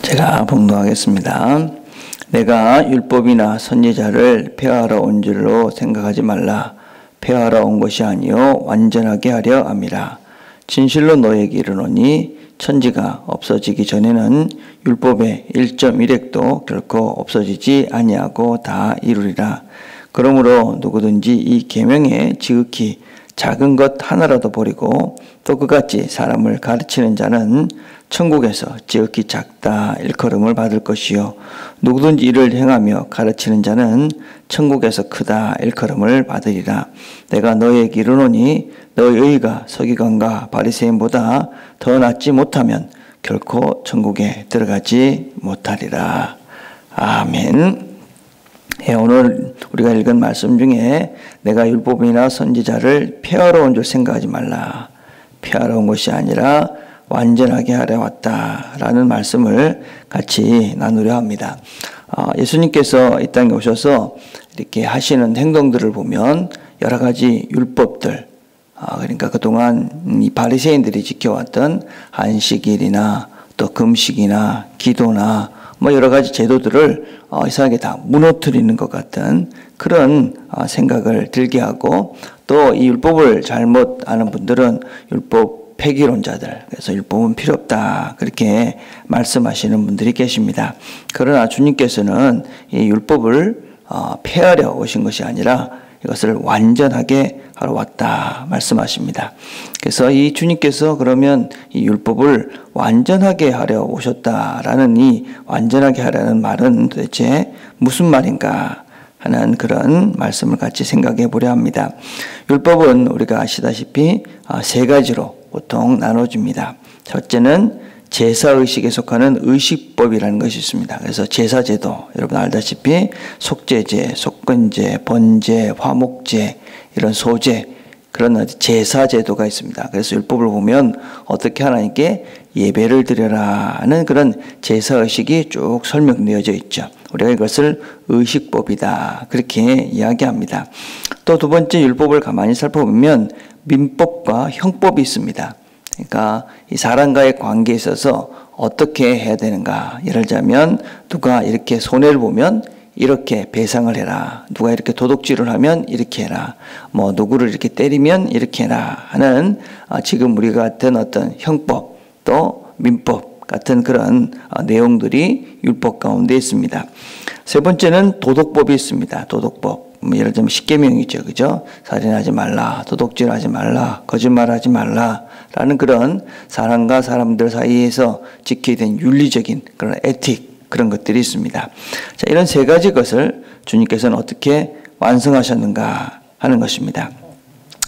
제가 봉독하겠습니다. 내가 율법이나 선지자를 폐하러 온 줄로 생각하지 말라. 폐하러 온 것이 아니요 완전하게 하려 함이라. 진실로 너에게 이르노니 천지가 없어지기 전에는 율법의 1.1획도 결코 없어지지 아니하고 다 이루리라. 그러므로 누구든지 이 계명에 지극히 작은 것 하나라도 버리고 또 그같이 사람을 가르치는 자는 천국에서 지극히 작다 일컬음을 받을 것이요 누구든지 이를 행하며 가르치는 자는 천국에서 크다 일컬음을 받으리라. 내가 너에게 이르노니 너의 의가 서기관과 바리새인보다 더 낫지 못하면 결코 천국에 들어가지 못하리라. 아멘. 오늘 우리가 읽은 말씀 중에 내가 율법이나 선지자를 폐하러 온 줄 생각하지 말라. 폐하러 온 것이 아니라 완전하게 하려 왔다라는 말씀을 같이 나누려 합니다. 예수님께서 이 땅에 오셔서 이렇게 하시는 행동들을 보면 여러 가지 율법들, 그러니까 그동안 이 바리새인들이 지켜왔던 안식일이나 또 금식이나 기도나 뭐 여러 가지 제도들을 이상하게 다 무너뜨리는 것 같은 그런 생각을 들게 하고, 또 이 율법을 잘못 아는 분들은 율법 폐기론자들, 그래서 율법은 필요 없다 그렇게 말씀하시는 분들이 계십니다. 그러나 주님께서는 이 율법을 폐하려 오신 것이 아니라 이것을 완전하게 하러 왔다 말씀하십니다. 그래서 이 주님께서 그러면 이 율법을 완전하게 하려 오셨다라는 이 완전하게 하라는 말은 도대체 무슨 말인가 하는 그런 말씀을 같이 생각해 보려 합니다. 율법은 우리가 아시다시피 세 가지로 보통 나눠집니다. 첫째는 제사의식에 속하는 의식법이라는 것이 있습니다. 그래서 제사제도, 여러분 알다시피 속죄제, 속건제, 번제, 화목제, 이런 소제, 그런 제사제도가 있습니다. 그래서 율법을 보면 어떻게 하나님께 예배를 드려라 하는 그런 제사의식이 쭉 설명되어져 있죠. 우리가 이것을 의식법이다 그렇게 이야기합니다. 또 두 번째 율법을 가만히 살펴보면 민법과 형법이 있습니다. 그러니까 이 사람과의 관계에 있어서 어떻게 해야 되는가. 예를 들자면 누가 이렇게 손해를 보면 이렇게 배상을 해라. 누가 이렇게 도둑질을 하면 이렇게 해라. 뭐 누구를 이렇게 때리면 이렇게 해라 하는 지금 우리가 같은 어떤 형법 또 민법 같은 그런 내용들이 율법 가운데 있습니다. 세 번째는 도덕법이 있습니다. 도덕법. 예를 들면 십계명이죠, 그죠? 살인하지 말라, 도둑질하지 말라, 거짓말하지 말라 라는 그런 사람과 사람들 사이에서 지켜야 되는 윤리적인 그런 에틱, 그런 것들이 있습니다. 자, 이런 세 가지 것을 주님께서는 어떻게 완성하셨는가 하는 것입니다.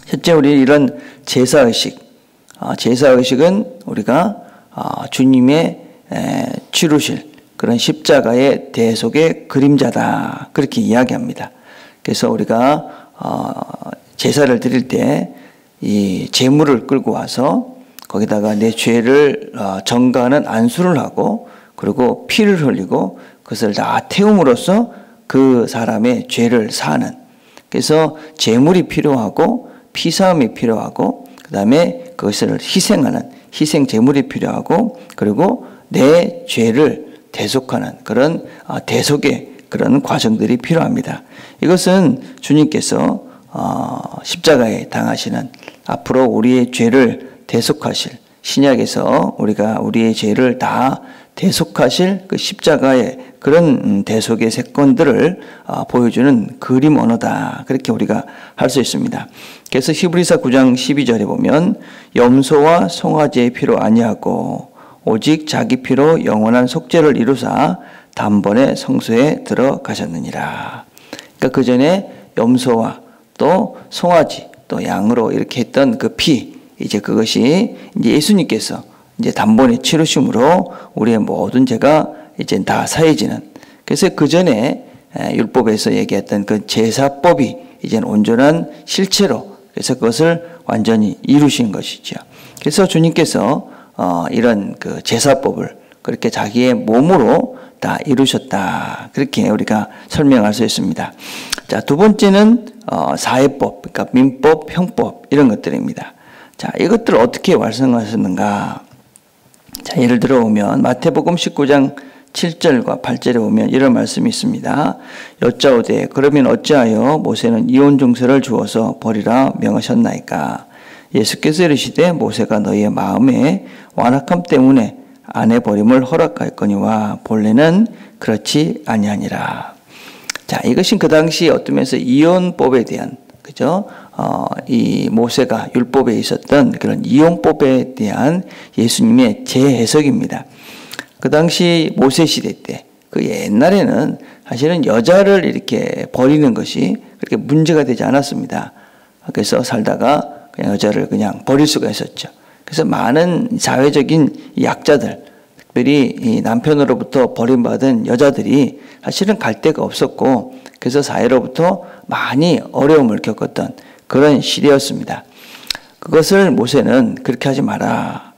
첫째, 우리 이런 제사의식. 제사의식은 우리가 주님의 치루실 그런 십자가의 대속의 그림자다 그렇게 이야기합니다. 그래서 우리가 제사를 드릴 때 이 제물을 끌고 와서 거기다가 내 죄를 전가하는 안수를 하고 그리고 피를 흘리고 그것을 다 태움으로써 그 사람의 죄를 사하는, 그래서 제물이 필요하고 피사음이 필요하고 그 다음에 그것을 희생하는 희생 제물이 필요하고 그리고 내 죄를 대속하는 그런 대속의 그런 과정들이 필요합니다. 이것은 주님께서 십자가에 당하시는 앞으로 우리의 죄를 대속하실, 신약에서 우리가 우리의 죄를 다 대속하실 그 십자가의 그런 대속의 사건들을 보여주는 그림 언어다 그렇게 우리가 할 수 있습니다. 그래서 히브리서 9장 12절에 보면 염소와 송아지의 피로 아니하고 오직 자기 피로 영원한 속죄를 이루사 단번에 성소에 들어가셨느니라. 그러니까 그 전에 염소와 또 송아지 또 양으로 이렇게 했던 그 피, 이제 그것이 이제 예수님께서 이제 단번에 치르심으로 우리의 모든 죄가 이제 다 사해지는. 그래서 그 전에 율법에서 얘기했던 그 제사법이 이제는 온전한 실체로, 그래서 그것을 완전히 이루신 것이죠. 그래서 주님께서 이런 그 제사법을 그렇게 자기의 몸으로 다 이루셨다 그렇게 우리가 설명할 수 있습니다. 자, 두 번째는 사회법, 그러니까 민법, 형법 이런 것들입니다. 자, 이것들을 어떻게 완성하셨는가? 자, 예를 들어 보면 마태복음 19장 7절과 8절에 보면 이런 말씀이 있습니다. 여짜오되 그러면 어찌하여 모세는 이혼 증서를 주어서 버리라 명하셨나이까. 예수께서 이르시되 모세가 너희의 마음에 완악함 때문에 아내 버림을 허락하였거니와 본래는 그렇지 아니하니라. 자, 이것은 그 당시 어떤 면에서 이혼법에 대한, 그죠? 이 모세가 율법에 있었던 그런 이혼법에 대한 예수님의 재해석입니다. 그 당시 모세 시대 때, 그 옛날에는 사실은 여자를 이렇게 버리는 것이 그렇게 문제가 되지 않았습니다. 그래서 살다가 그냥 여자를 그냥 버릴 수가 있었죠. 그래서 많은 사회적인 약자들, 특별히 이 남편으로부터 버림받은 여자들이 사실은 갈 데가 없었고, 그래서 사회로부터 많이 어려움을 겪었던 그런 시대였습니다. 그것을 모세는 그렇게 하지 마라.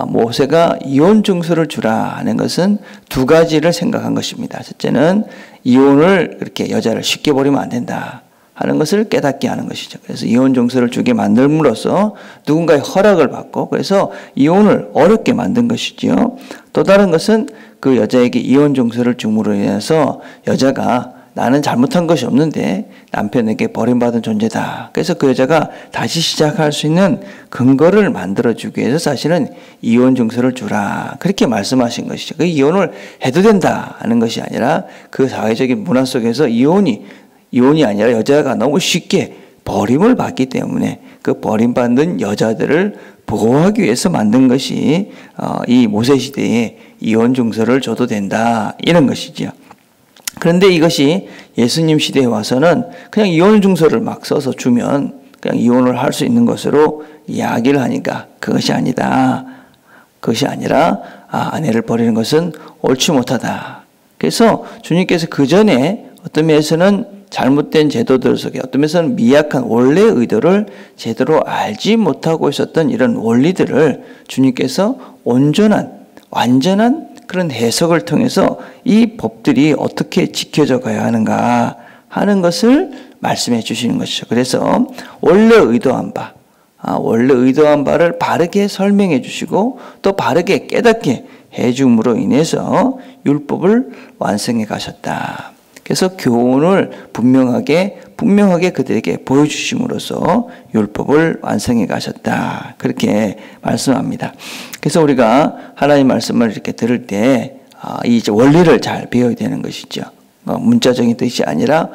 모세가 이혼 증서를 주라 하는 것은 두 가지를 생각한 것입니다. 첫째는 이혼을 그렇게 여자를 쉽게 버리면 안 된다 하는 것을 깨닫게 하는 것이죠. 그래서 이혼 증서를 주게 만들므로써 누군가의 허락을 받고, 그래서 이혼을 어렵게 만든 것이지요. 또 다른 것은 그 여자에게 이혼 증서를 줌으로 인해서 여자가 나는 잘못한 것이 없는데 남편에게 버림받은 존재다. 그래서 그 여자가 다시 시작할 수 있는 근거를 만들어주기 위해서 사실은 이혼 증서를 주라. 그렇게 말씀하신 것이죠. 그 이혼을 해도 된다 하는 것이 아니라 그 사회적인 문화 속에서 이혼이 아니라 여자가 너무 쉽게 버림을 받기 때문에 그 버림받는 여자들을 보호하기 위해서 만든 것이 이 모세시대에 이혼 증서를 줘도 된다 이런 것이죠. 그런데 이것이 예수님 시대에 와서는 그냥 이혼 증서를 막 써서 주면 그냥 이혼을 할 수 있는 것으로 이야기를 하니까 그것이 아니다. 그것이 아니라 아내를 버리는 것은 옳지 못하다. 그래서 주님께서 그 전에 어떤 면에서는 잘못된 제도들 속에 어떤 면에서는 미약한 원래의 의도를 제대로 알지 못하고 있었던 이런 원리들을 주님께서 온전한 완전한 그런 해석을 통해서 이 법들이 어떻게 지켜져 가야 하는가 하는 것을 말씀해 주시는 것이죠. 그래서 원래 의도한 바를 바르게 설명해 주시고 또 바르게 깨닫게 해 줌으로 인해서 율법을 완성해 가셨다. 그래서 교훈을 분명하게 그들에게 보여주심으로써 율법을 완성해 가셨다. 그렇게 말씀합니다. 그래서 우리가 하나님 말씀을 이렇게 들을 때 이 원리를 잘 배워야 되는 것이죠. 문자적인 뜻이 아니라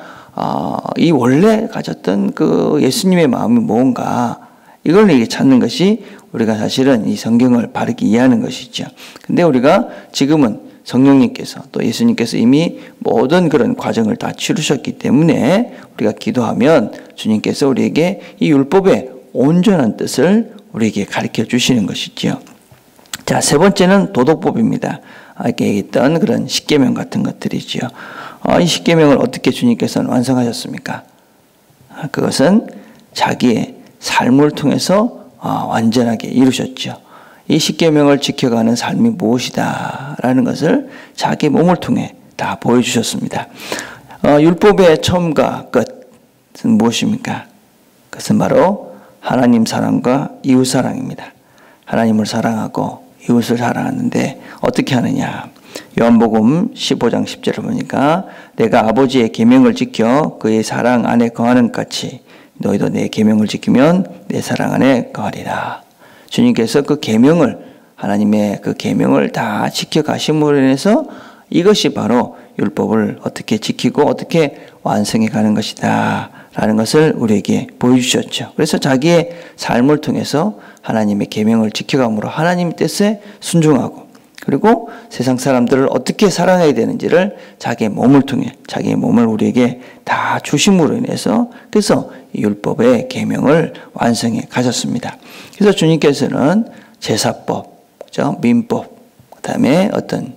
이 원래 가졌던 그 예수님의 마음이 뭔가 이걸 이게 찾는 것이 우리가 사실은 이 성경을 바르게 이해하는 것이죠. 근데 우리가 지금은 성령님께서 또 예수님께서 이미 모든 그런 과정을 다 치르셨기 때문에 우리가 기도하면 주님께서 우리에게 이 율법의 온전한 뜻을 우리에게 가르쳐 주시는 것이지요. 자, 세 번째는 도덕법입니다. 이렇게 얘기했던 그런 십계명 같은 것들이지요. 이 십계명을 어떻게 주님께서는 완성하셨습니까? 그것은 자기의 삶을 통해서 완전하게 이루셨죠. 이 십계명을 지켜가는 삶이 무엇이다 라는 것을 자기 몸을 통해 다 보여주셨습니다. 율법의 처음과 끝은 무엇입니까? 그것은 바로 하나님 사랑과 이웃 사랑입니다. 하나님을 사랑하고 이웃을 사랑하는데 어떻게 하느냐? 요한복음 15장 10절을 보니까 내가 아버지의 계명을 지켜 그의 사랑 안에 거하는 것 같이 너희도 내 계명을 지키면 내 사랑 안에 거하리라. 주님께서 그 계명을 하나님의 그 계명을 다 지켜가심으로 인해서 이것이 바로 율법을 어떻게 지키고 어떻게 완성해 가는 것이다 라는 것을 우리에게 보여주셨죠. 그래서 자기의 삶을 통해서 하나님의 계명을 지켜감으로 하나님 뜻에 순종하고 그리고 세상 사람들을 어떻게 사랑해야 되는지를 자기의 몸을 통해 자기의 몸을 우리에게 다 주심으로 인해서 그래서 이 율법의 계명을 완성해 가셨습니다. 그래서 주님께서는 제사법, 그죠? 민법, 그다음에 어떤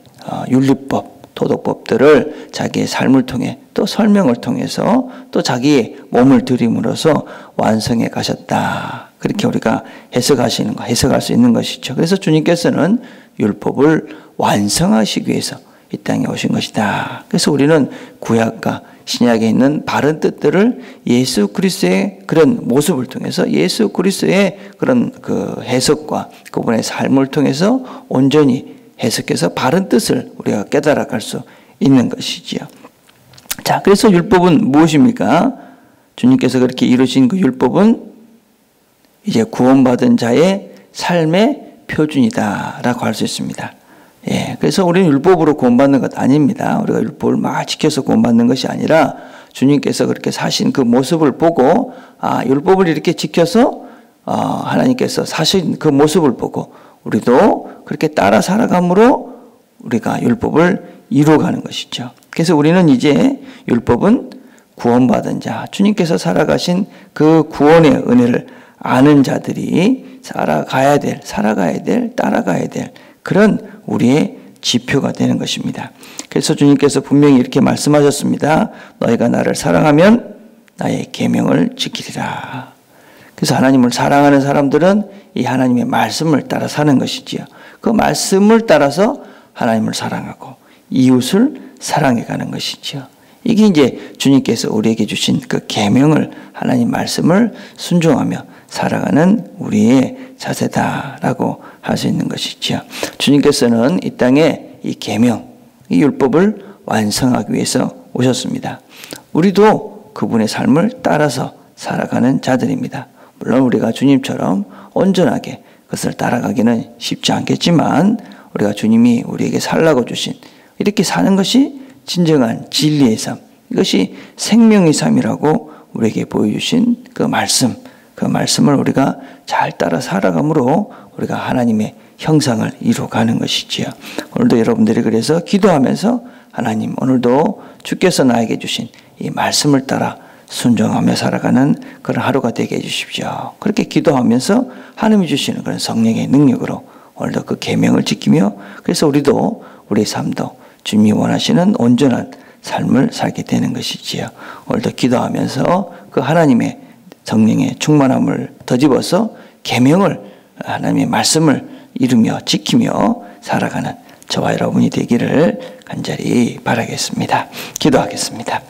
윤리법, 도덕법들을 자기의 삶을 통해 또 설명을 통해서 또 자기의 몸을 들임으로써 완성해 가셨다. 그렇게 우리가 해석할 수 있는 것이죠. 그래서 주님께서는 율법을 완성하시기 위해서 이 땅에 오신 것이다. 그래서 우리는 구약과 신약에 있는 바른 뜻들을 예수 그리스도의 그런 모습을 통해서 예수 그리스도의 그런 그 해석과 그분의 삶을 통해서 온전히 해석해서 바른 뜻을 우리가 깨달아갈 수 있는 것이지요. 자, 그래서 율법은 무엇입니까? 주님께서 그렇게 이루신 그 율법은 이제 구원받은 자의 삶의 표준이다라고 할 수 있습니다. 예, 그래서 우리는 율법으로 구원받는 것 아닙니다. 우리가 율법을 막 지켜서 구원받는 것이 아니라 주님께서 그렇게 사신 그 모습을 보고 율법을 이렇게 지켜서 하나님께서 사신 그 모습을 보고 우리도 그렇게 따라 살아감으로 우리가 율법을 이루어가는 것이죠. 그래서 우리는 이제 율법은 구원받은 자, 주님께서 살아가신 그 구원의 은혜를 아는 자들이 살아가야 될, 따라가야 될 그런 우리의 지표가 되는 것입니다. 그래서 주님께서 분명히 이렇게 말씀하셨습니다. 너희가 나를 사랑하면 나의 계명을 지키리라. 그래서 하나님을 사랑하는 사람들은 이 하나님의 말씀을 따라 사는 것이지요. 그 말씀을 따라서 하나님을 사랑하고 이웃을 사랑해가는 것이지요. 이게 이제 주님께서 우리에게 주신 그 계명을 하나님 말씀을 순종하며 살아가는 우리의 자세다라고 할 수 있는 것이지요. 주님께서는 이 땅에 이 계명, 이 율법을 완성하기 위해서 오셨습니다. 우리도 그분의 삶을 따라서 살아가는 자들입니다. 물론 우리가 주님처럼 온전하게 그것을 따라가기는 쉽지 않겠지만 우리가 주님이 우리에게 살라고 주신 이렇게 사는 것이 진정한 진리의 삶, 이것이 생명의 삶이라고 우리에게 보여주신 그 말씀을 우리가 잘 따라 살아감으로 우리가 하나님의 형상을 이루어가는 것이지요. 오늘도 여러분들이 그래서 기도하면서 하나님 오늘도 주께서 나에게 주신 이 말씀을 따라 순종하며 살아가는 그런 하루가 되게 해주십시오. 그렇게 기도하면서 하나님이 주시는 그런 성령의 능력으로 오늘도 그 계명을 지키며 그래서 우리도 우리 삶도 주님이 원하시는 온전한 삶을 살게 되는 것이지요. 오늘도 기도하면서 그 하나님의 성령의 충만함을 더집어서 계명을 하나님의 말씀을 이루며 지키며 살아가는 저와 여러분이 되기를 간절히 바라겠습니다. 기도하겠습니다.